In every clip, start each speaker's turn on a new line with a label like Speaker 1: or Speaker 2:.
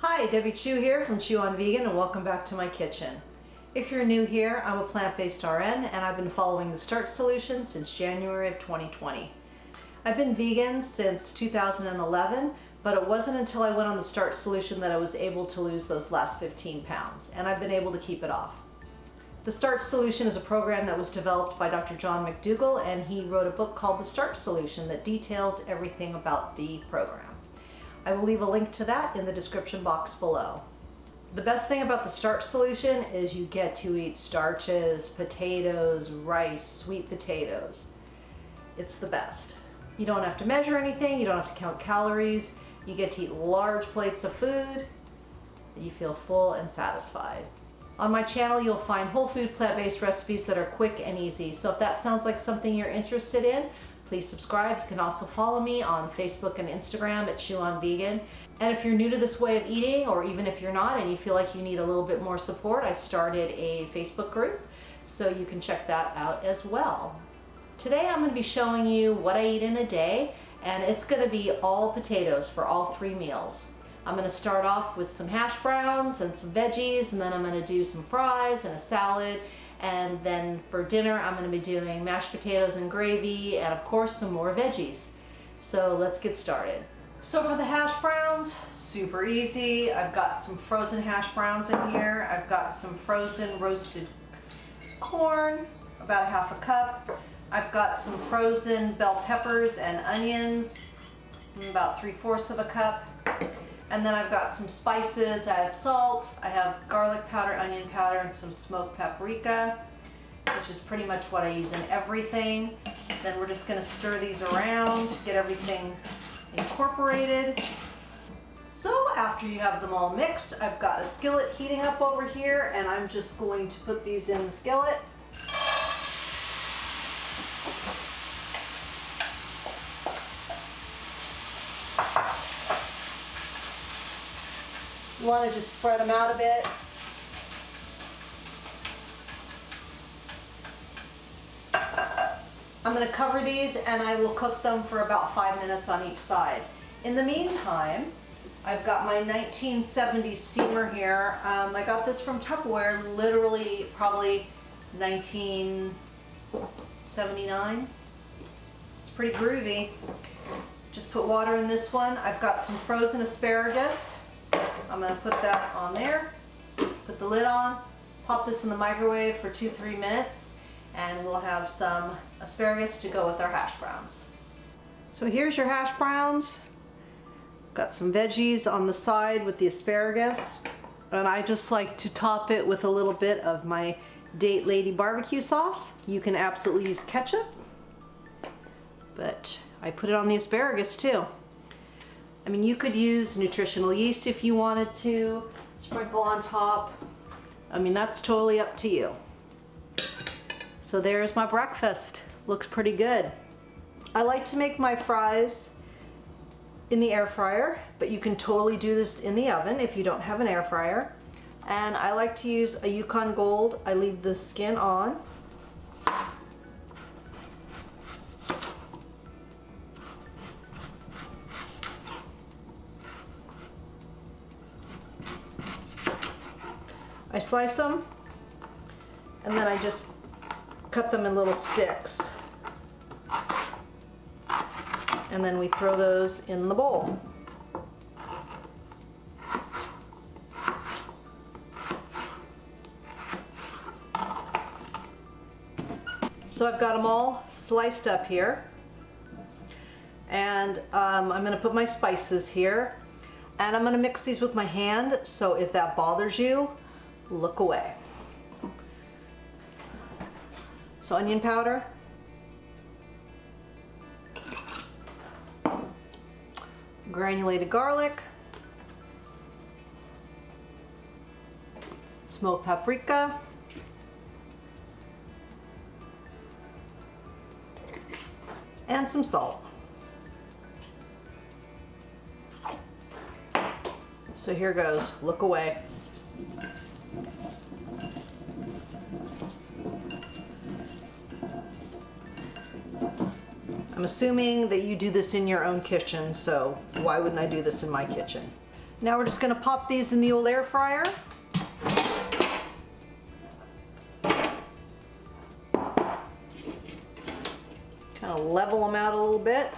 Speaker 1: Hi, Debbie Chu here from Chew on Vegan, and welcome back to my kitchen. If you're new here, I'm a plant-based RN and I've been following the Starch Solution since January of 2020. I've been vegan since 2011, but it wasn't until I went on the Starch Solution that I was able to lose those last 15 pounds, and I've been able to keep it off. The Starch Solution is a program that was developed by Dr. John McDougall, and he wrote a book called The Starch Solution that details everything about the program. I will leave a link to that in the description box below. The best thing about the Starch Solution is you get to eat starches, potatoes, rice, sweet potatoes. It's the best. You don't have to measure anything, you don't have to count calories, you get to eat large plates of food, and you feel full and satisfied. On my channel you'll find whole food plant-based recipes that are quick and easy, so if that sounds like something you're interested in, please subscribe. You can also follow me on Facebook and Instagram at Chew on Vegan. And if you're new to this way of eating, or even if you're not and you feel like you need a little bit more support, I started a Facebook group, so you can check that out as well. Today I'm going to be showing you what I eat in a day, and it's going to be all potatoes for all 3 meals. I'm going to start off with some hash browns and some veggies, and then I'm going to do some fries and a salad. And then for dinner, I'm going to be doing mashed potatoes and gravy, and of course some more veggies. So let's get started. So for the hash browns, super easy. I've got some frozen hash browns in here. I've got some frozen roasted corn, about 1/2 cup. I've got some frozen bell peppers and onions, about 3/4 cup. And then I've got some spices. I have salt, I have garlic powder, onion powder, and some smoked paprika, which is pretty much what I use in everything. Then we're just going to stir these around, get everything incorporated. So after you have them all mixed, I've got a skillet heating up over here, and I'm just going to put these in the skillet. You want to just spread them out a bit. I'm going to cover these and I will cook them for about 5 minutes on each side. In the meantime, I've got my 1970 steamer here. I got this from Tupperware, literally probably 1979. It's pretty groovy. Just put water in this one. I've got some frozen asparagus. I'm going to put that on there, put the lid on, pop this in the microwave for 2-3 minutes, and we'll have some asparagus to go with our hash browns. So here's your hash browns. Got some veggies on the side with the asparagus, and I just like to top it with a little bit of my Date Lady barbecue sauce. You can absolutely use ketchup, but I put it on the asparagus too. I mean, you could use nutritional yeast if you wanted to, sprinkle on top. I mean, that's totally up to you. So there's my breakfast. Looks pretty good. I like to make my fries in the air fryer, but you can totally do this in the oven if you don't have an air fryer. And I like to use a Yukon Gold. I leave the skin on. I slice them, and then I just cut them in little sticks. And then we throw those in the bowl. So I've got them all sliced up here. And I'm going to put my spices here. And I'm going to mix these with my hand, so if that bothers you, look away. So onion powder, granulated garlic, smoked paprika, and some salt. So here goes, look away. I'm assuming that you do this in your own kitchen, so why wouldn't I do this in my kitchen? Now we're just gonna pop these in the old air fryer. Kind of level them out a little bit.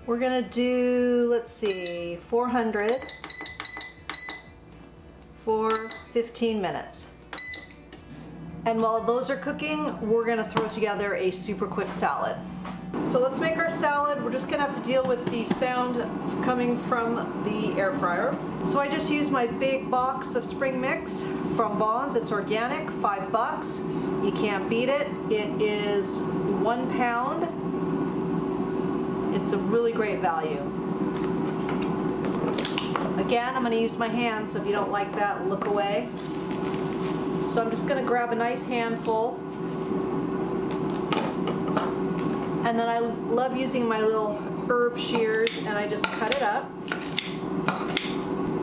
Speaker 1: We're gonna do, let's see, 400 for 15 minutes. And while those are cooking, we're gonna throw together a super quick salad. So let's make our salad. We're just gonna have to deal with the sound coming from the air fryer. So I just used my big box of spring mix from Vaughn's. It's organic, $5. You can't beat it. It is 1 pound. It's a really great value. Again, I'm gonna use my hands, so if you don't like that, look away. So I'm just gonna grab a nice handful. And then I love using my little herb shears, and I just cut it up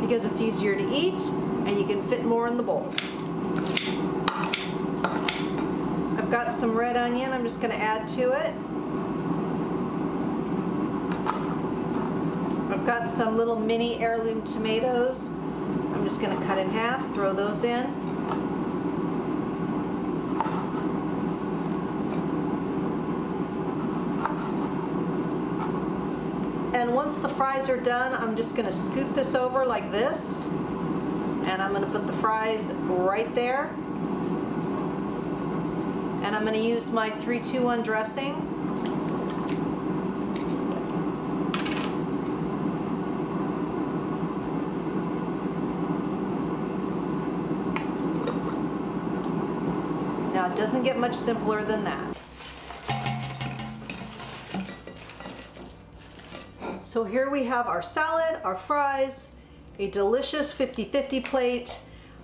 Speaker 1: because it's easier to eat and you can fit more in the bowl. I've got some red onion I'm just gonna add to it. I've got some little mini heirloom tomatoes. I'm just gonna cut in half, throw those in. And once the fries are done, I'm just gonna scoot this over like this. And I'm gonna put the fries right there. And I'm gonna use my 3-2-1 dressing. Now it doesn't get much simpler than that. So here we have our salad, our fries, a delicious 50-50 plate.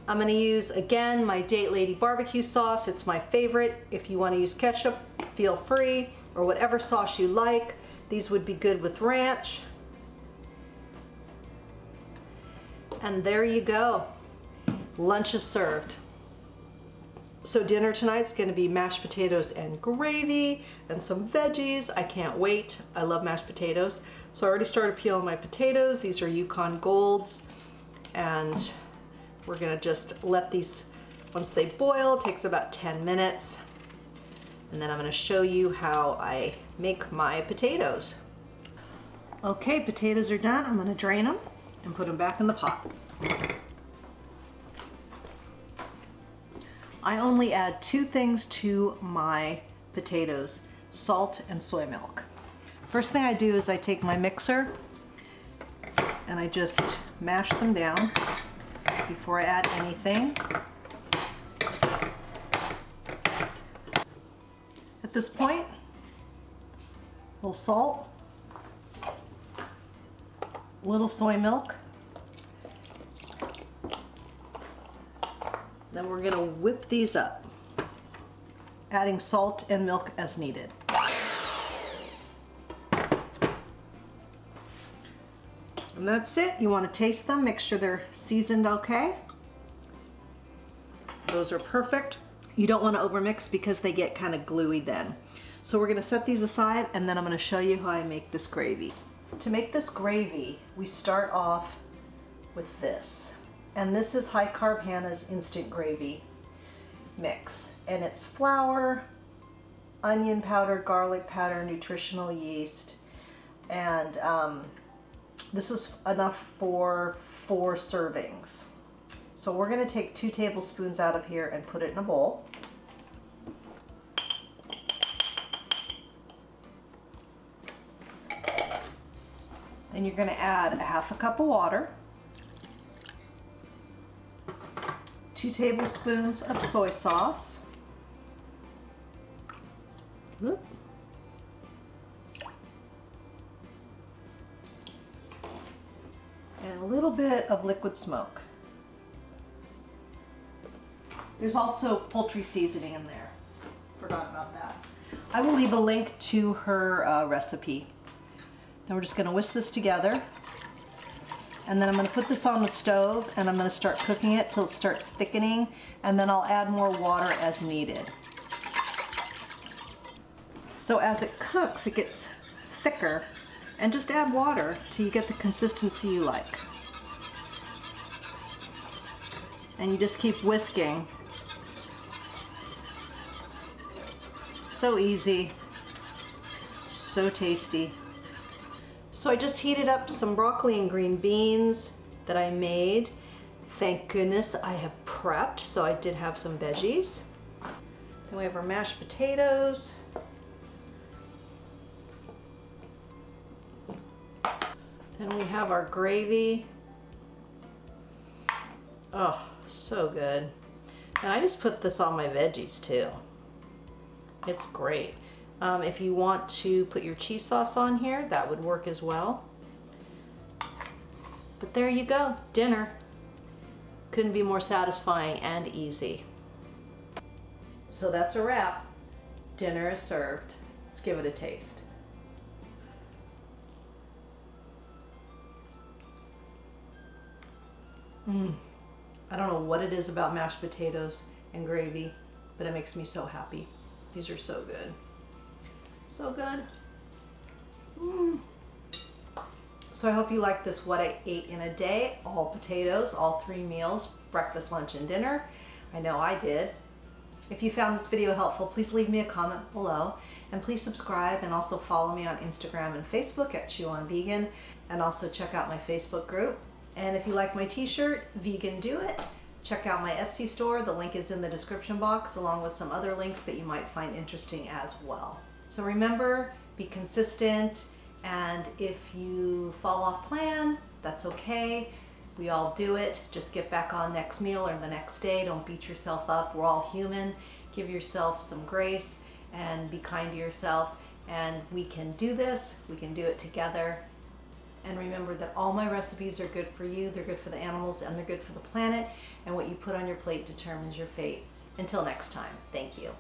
Speaker 1: I'm gonna use, again, my Date Lady barbecue sauce. It's my favorite. If you wanna use ketchup, feel free, or whatever sauce you like. These would be good with ranch. And there you go. Lunch is served. So dinner tonight's gonna be mashed potatoes and gravy and some veggies. I can't wait. I love mashed potatoes. So I already started peeling my potatoes. These are Yukon Golds. And we're gonna just let these, once they boil, it takes about 10 minutes. And then I'm gonna show you how I make my potatoes. Okay, potatoes are done. I'm gonna drain them and put them back in the pot. I only add 2 things to my potatoes, salt and soy milk. First thing I do is I take my mixer and I just mash them down before I add anything. At this point, a little salt, a little soy milk. Then we're gonna whip these up, adding salt and milk as needed. And that's it. You want to taste them, make sure they're seasoned okay. Those are perfect. You don't want to overmix because they get kind of gluey then. So we're going to set these aside, and then I'm going to show you how I make this gravy. To make this gravy, we start off with this. And this is High Carb Hannah's instant gravy mix. And it's flour, onion powder, garlic powder, nutritional yeast, and this is enough for 4 servings. So we're going to take 2 tablespoons out of here and put it in a bowl. Then you're going to add a 1/2 cup of water, 2 tablespoons of soy sauce, whoop, and a little bit of liquid smoke. There's also poultry seasoning in there. Forgot about that. I will leave a link to her recipe. Then we're just going to whisk this together. And then I'm going to put this on the stove and I'm going to start cooking it till it starts thickening, and then I'll add more water as needed. So as it cooks, it gets thicker, and just add water till you get the consistency you like. And you just keep whisking. So easy, so tasty. So I just heated up some broccoli and green beans that I made. Thank goodness I have prepped, so I did have some veggies. Then we have our mashed potatoes. Then we have our gravy. Oh, so good. And I just put this on my veggies too. It's great. If you want to put your cheese sauce on here, that would work as well. But there you go, dinner. Couldn't be more satisfying and easy. So that's a wrap. Dinner is served. Let's give it a taste. I don't know what it is about mashed potatoes and gravy, but it makes me so happy. These are so good. So good. So I hope you like this what I ate in a day, all potatoes, all 3 meals, breakfast, lunch, and dinner. I know I did. If you found this video helpful, please leave me a comment below, and please subscribe and also follow me on Instagram and Facebook at Chew on Vegan, and also check out my Facebook group. And if you like my t-shirt, Vegan Do It, check out my Etsy store. The link is in the description box, along with some other links that you might find interesting as well. So remember, be consistent, and if you fall off plan, that's okay. We all do it. Just get back on next meal or the next day. Don't beat yourself up. We're all human. Give yourself some grace and be kind to yourself. And we can do this. We can do it together. And remember that all my recipes are good for you. They're good for the animals and they're good for the planet. And what you put on your plate determines your fate. Until next time, thank you.